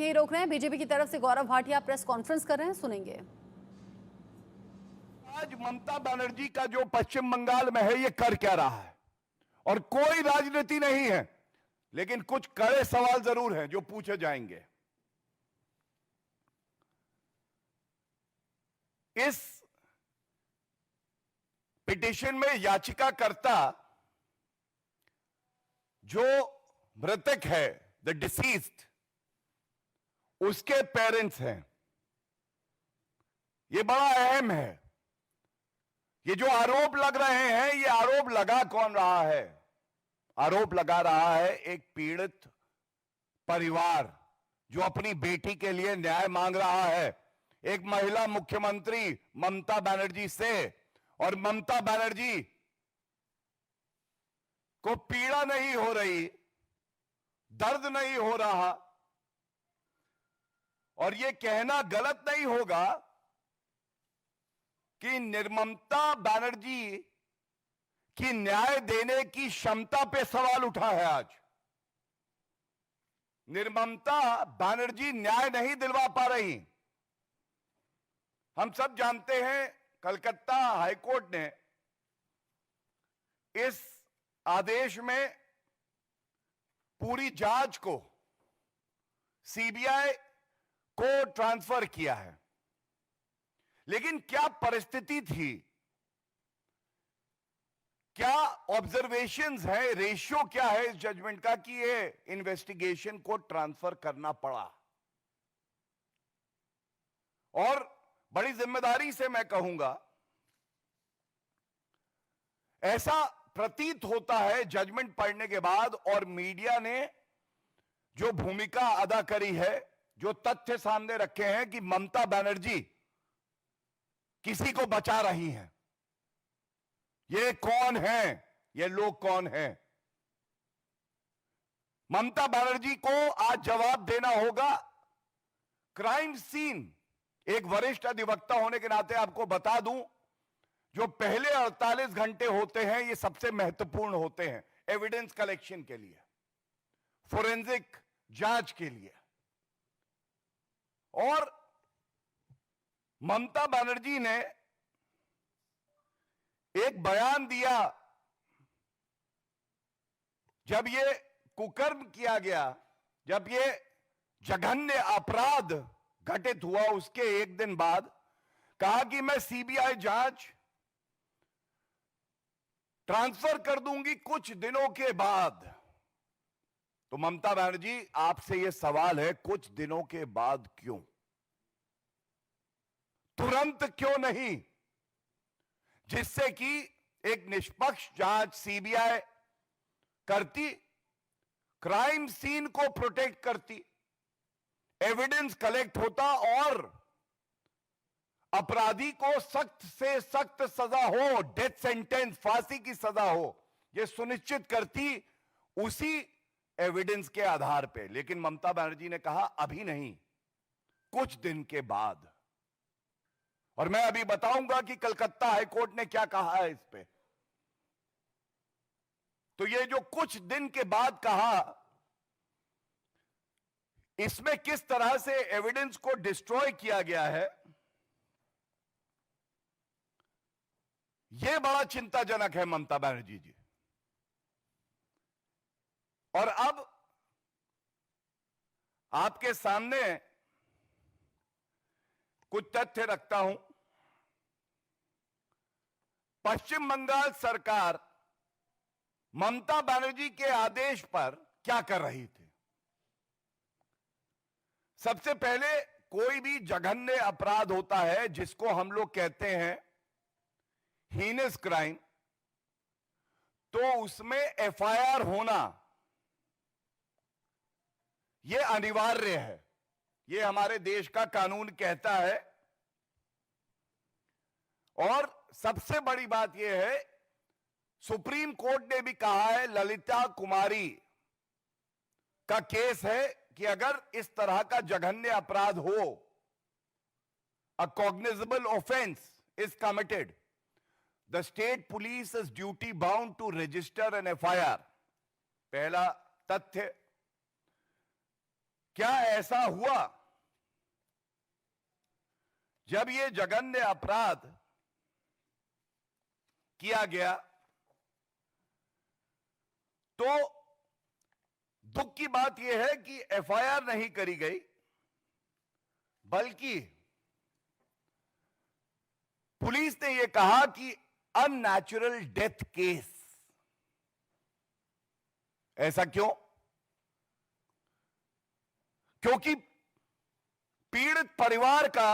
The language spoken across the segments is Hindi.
यही रोक रहे हैं। बीजेपी की तरफ से गौरव भाटिया प्रेस कॉन्फ्रेंस कर रहे हैं, सुनेंगे। आज ममता बनर्जी का जो पश्चिम बंगाल में है ये कर क्या रहा है, और कोई राजनीति नहीं है, लेकिन कुछ कड़े सवाल जरूर हैं जो पूछे जाएंगे। इस पिटीशन में याचिकाकर्ता जो मृतक है, द डिसीज्ड, उसके पेरेंट्स हैं। ये बड़ा अहम है। ये जो आरोप लग रहे हैं, ये आरोप लगा कौन रहा है? आरोप लगा रहा है एक पीड़ित परिवार जो अपनी बेटी के लिए न्याय मांग रहा है, एक महिला मुख्यमंत्री ममता बनर्जी से। और ममता बनर्जी को पीड़ा नहीं हो रही, दर्द नहीं हो रहा, और यह कहना गलत नहीं होगा कि निर्ममता बनर्जी की न्याय देने की क्षमता पे सवाल उठा है। आज निर्ममता बनर्जी न्याय नहीं दिलवा पा रही। हम सब जानते हैं कलकत्ता हाईकोर्ट ने इस आदेश में पूरी जांच को सीबीआई को ट्रांसफर किया है। लेकिन क्या परिस्थिति थी, क्या ऑब्जर्वेशंस है, रेशियो क्या है इस जजमेंट का कि ये इन्वेस्टिगेशन को ट्रांसफर करना पड़ा? और बड़ी जिम्मेदारी से मैं कहूंगा, ऐसा प्रतीत होता है जजमेंट पढ़ने के बाद, और मीडिया ने जो भूमिका अदा करी है, जो तथ्य सामने रखे हैं कि ममता बनर्जी किसी को बचा रही हैं। ये कौन है, ये लोग कौन हैं? ममता बनर्जी को आज जवाब देना होगा। क्राइम सीन, एक वरिष्ठ अधिवक्ता होने के नाते आपको बता दूं, जो पहले 48 घंटे होते हैं ये सबसे महत्वपूर्ण होते हैं एविडेंस कलेक्शन के लिए, फोरेंसिक जांच के लिए। और ममता बनर्जी ने एक बयान दिया जब ये कुकर्म किया गया, जब ये जघन्य अपराध घटित हुआ, उसके एक दिन बाद कहा कि मैं सीबीआई जांच ट्रांसफर कर दूंगी कुछ दिनों के बाद। तो ममता बनर्जी, आपसे यह सवाल है, कुछ दिनों के बाद क्यों? तुरंत क्यों नहीं? जिससे कि एक निष्पक्ष जांच सीबीआई करती, क्राइम सीन को प्रोटेक्ट करती, एविडेंस कलेक्ट होता और अपराधी को सख्त से सख्त सजा हो, डेथ सेंटेंस, फांसी की सजा हो, यह सुनिश्चित करती उसी एविडेंस के आधार पे। लेकिन ममता बनर्जी ने कहा अभी नहीं, कुछ दिन के बाद। और मैं अभी बताऊंगा कि कलकत्ता हाईकोर्ट ने क्या कहा है इस पे। तो ये जो कुछ दिन के बाद कहा, इसमें किस तरह से एविडेंस को डिस्ट्रॉय किया गया है, यह बड़ा चिंताजनक है ममता बनर्जी जी। और अब आपके सामने कुछ तथ्य रखता हूं। पश्चिम बंगाल सरकार ममता बनर्जी के आदेश पर क्या कर रही थी? सबसे पहले, कोई भी जघन्य अपराध होता है जिसको हम लोग कहते हैं हीनस क्राइम, तो उसमें एफआईआर होना यह अनिवार्य है। यह हमारे देश का कानून कहता है। और सबसे बड़ी बात यह है, सुप्रीम कोर्ट ने भी कहा है, ललिता कुमारी का केस है कि अगर इस तरह का जघन्य अपराध हो, a cognizable offence is committed, the state police is duty bound to register an FIR. पहला तथ्य। क्या ऐसा हुआ जब ये जघन्य अपराध किया गया तो दुख की बात यह है कि एफआईआर नहीं करी गई, बल्कि पुलिस ने यह कहा कि अननेचुरल डेथ केस। ऐसा क्यों? क्योंकि पीड़ित परिवार का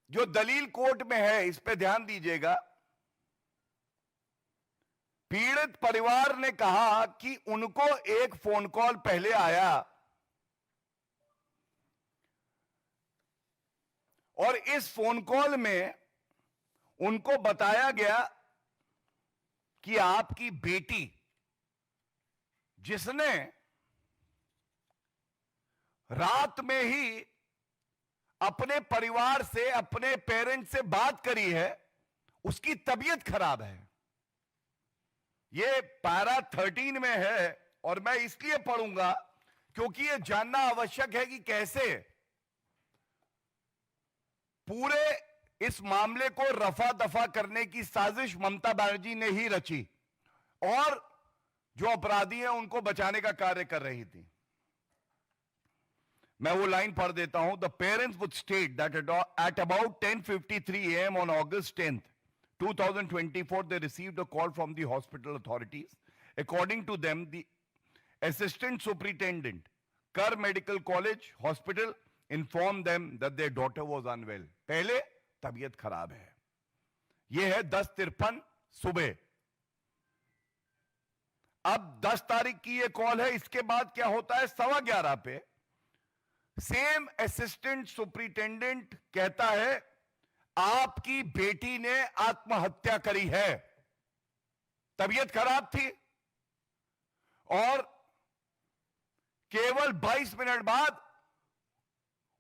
जो दलील कोर्ट में है, इस पे ध्यान दीजिएगा। पीड़ित परिवार ने कहा कि उनको एक फोन कॉल पहले आया और इस फोन कॉल में उनको बताया गया कि आपकी बेटी, जिसने रात में ही अपने परिवार से, अपने पेरेंट्स से बात करी है, उसकी तबीयत खराब है। ये पैरा 13 में है और मैं इसलिए पढ़ूंगा क्योंकि यह जानना आवश्यक है कि कैसे पूरे इस मामले को रफा दफा करने की साजिश ममता बनर्जी ने ही रची और जो अपराधी हैं उनको बचाने का कार्य कर रही थी। मैं वो लाइन पढ़ देता हूं। The parents would state that at about 10:53 AM on August 10th, 2024, they received a call from the hospital authorities. According to them, the assistant superintendent, Kar Medical College Hospital, informed them that their daughter was unwell. पहले तबीयत खराब है। यह है 10:53 सुबह। अब 10 तारीख की यह कॉल है। इसके बाद क्या होता है? 11:15 पे सेम असिस्टेंट सुपरिटेंडेंट कहता है आपकी बेटी ने आत्महत्या करी है। तबीयत खराब थी और केवल 22 मिनट बाद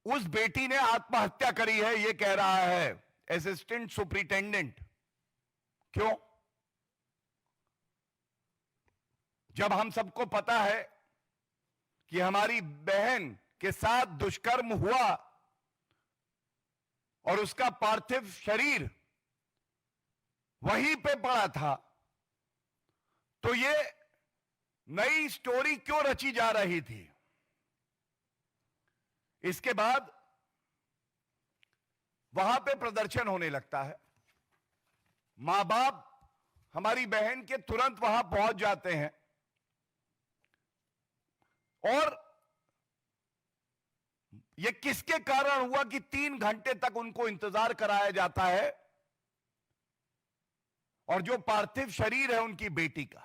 उस बेटी ने आत्महत्या करी है, यह कह रहा है असिस्टेंट सुपरिटेंडेंट। क्यों? जब हम सबको पता है कि हमारी बहन के साथ दुष्कर्म हुआ और उसका पार्थिव शरीर वहीं पे पड़ा था, तो ये नई स्टोरी क्यों रची जा रही थी? इसके बाद वहां पे प्रदर्शन होने लगता है। मां बाप हमारी बहन के तुरंत वहां पहुंच जाते हैं और यह किसके कारण हुआ कि 3 घंटे तक उनको इंतजार कराया जाता है और जो पार्थिव शरीर है उनकी बेटी का,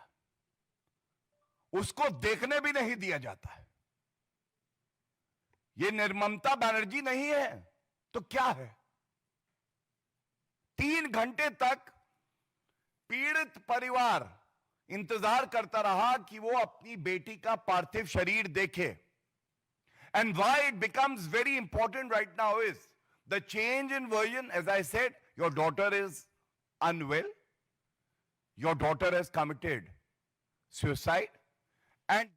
उसको देखने भी नहीं दिया जाता है। यह निर्ममता बनर्जी नहीं है तो क्या है? 3 घंटे तक पीड़ित परिवार इंतजार करता रहा कि वो अपनी बेटी का पार्थिव शरीर देखे। And why it becomes very important right now is the change in version. As I said, your daughter is unwell. Your daughter has committed suicide. And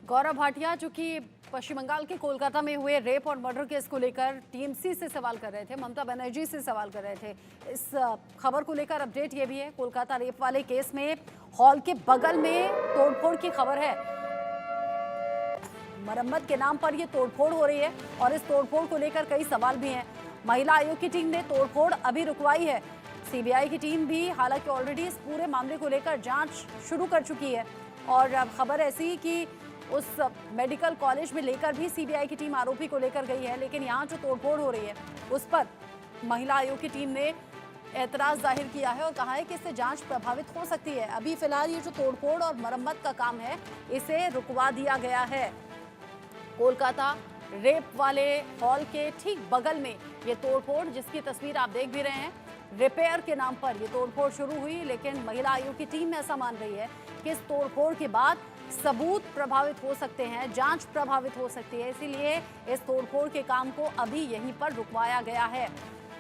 Gaurav Bhatia, जो कि पश्चिम बंगाल के कोलकाता में हुए रेप और मर्डर केस को लेकर टीएमसी से सवाल कर रहे थे, ममता बनर्जी से सवाल कर रहे थे। इस खबर को लेकर अपडेट ये भी है, कोलकाता रेप वाले केस में हॉल के बगल में तोड़फोड़ की खबर है। मरम्मत के नाम पर यह तोड़फोड़ हो रही है और इस तोड़फोड़ को लेकर कई सवाल भी हैं। महिला आयोग की टीम ने तोड़फोड़ अभी रुकवाई है। सीबीआई की टीम भी हालांकि ऑलरेडी इस पूरे मामले को लेकर जांच शुरू कर चुकी है और अब खबर ऐसी कि उस मेडिकल कॉलेज में लेकर भी सीबीआई की टीम आरोपी को लेकर गई है, लेकिन यहाँ जो तोड़फोड़ हो रही है उस पर महिला आयोग की टीम ने एतराज जाहिर किया है और कहा है कि इससे जांच प्रभावित हो सकती है। अभी फिलहाल ये जो तोड़फोड़ और मरम्मत का काम है इसे रुकवा दिया गया है। कोलकाता रेप वाले हॉल के ठीक बगल में ये तोड़फोड़, जिसकी तस्वीर आप देख भी रहे हैं, रिपेयर के नाम पर ये तोड़फोड़ शुरू हुई, लेकिन महिला आयोग की टीम ऐसा मान रही है कि इस तोड़फोड़ के बाद सबूत प्रभावित हो सकते हैं, जांच प्रभावित हो सकती है, इसीलिए इस तोड़फोड़ के काम को अभी यहीं पर रुकवाया गया है।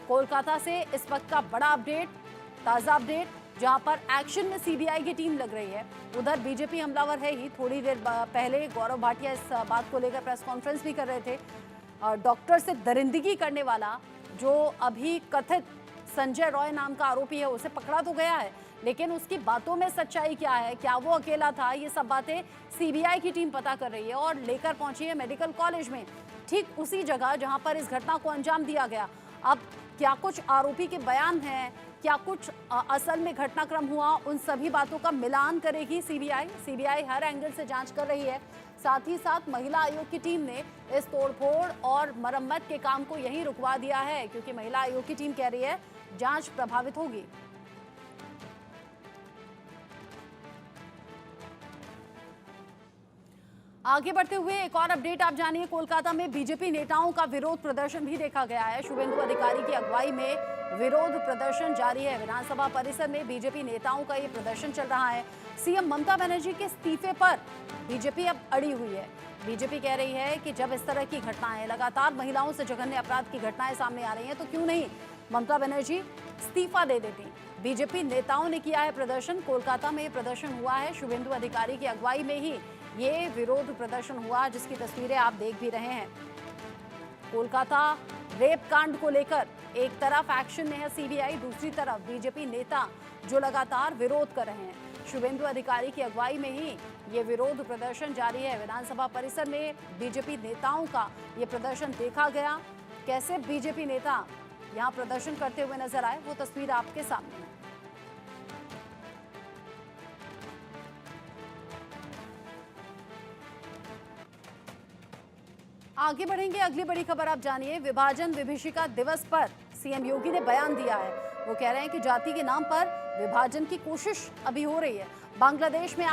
कोलकाता से इस वक्त का बड़ा अपडेट, ताज़ा अपडेट जहां पर एक्शन में सीबीआई की टीम लग रही है। उधर बीजेपी हमलावर है ही। थोड़ी देर पहले गौरव भाटिया इस बात को लेकर प्रेस कॉन्फ्रेंस भी कर रहे थे। डॉक्टर से दरिंदगी करने वाला जो अभी कथित संजय रॉय नाम का आरोपी है, उसे पकड़ा तो गया है, लेकिन उसकी बातों में सच्चाई क्या है, क्या वो अकेला था, ये सब बातें सीबीआई की टीम पता कर रही है और लेकर पहुंची है मेडिकल कॉलेज में, ठीक उसी जगह जहां पर इस घटना को अंजाम दिया गया। अब क्या कुछ आरोपी के बयान हैं, क्या कुछ असल में घटनाक्रम हुआ, उन सभी बातों का मिलान करेगी सीबीआई हर एंगल से जांच कर रही है। साथ ही साथ महिला आयोग की टीम ने इस तोड़फोड़ और मरम्मत के काम को यहीं रुकवा दिया है, क्योंकि महिला आयोग की टीम कह रही है जांच प्रभावित होगी। आगे बढ़ते हुए एक और अपडेट आप जानिए। कोलकाता में बीजेपी नेताओं का विरोध प्रदर्शन भी देखा गया है। शुभेंदु अधिकारी की अगुवाई में विरोध प्रदर्शन जारी है। विधानसभा परिसर में बीजेपी नेताओं का ये प्रदर्शन चल रहा है। सीएम ममता बनर्जी के इस्तीफे पर बीजेपी अब अड़ी हुई है। बीजेपी कह रही है कि जब इस तरह की घटनाएं, लगातार महिलाओं से जघन्य अपराध की घटनाएं सामने आ रही हैं, तो क्यों नहीं ममता बनर्जी इस्तीफा दे देती। बीजेपी नेताओं ने किया है प्रदर्शन। कोलकाता में प्रदर्शन हुआ है। शुभेंदु अधिकारी की अगुवाई में ही ये विरोध प्रदर्शन हुआ, जिसकी तस्वीरें आप देख भी रहे हैं। कोलकाता रेप कांड को लेकर एक तरफ एक्शन में है सीबीआई, दूसरी तरफ बीजेपी नेता जो लगातार विरोध कर रहे हैं। शुभेंदु अधिकारी की अगुवाई में ही ये विरोध प्रदर्शन जारी है। विधानसभा परिसर में बीजेपी नेताओं का ये प्रदर्शन देखा गया। कैसे बीजेपी नेता यहाँ प्रदर्शन करते हुए नजर आए, वो तस्वीर आपके सामने है। आगे बढ़ेंगे, अगली बड़ी खबर आप जानिए। विभाजन विभीषिका दिवस पर सीएम योगी ने बयान दिया है। वो कह रहे हैं कि जाति के नाम पर विभाजन की कोशिश अभी हो रही है। बांग्लादेश में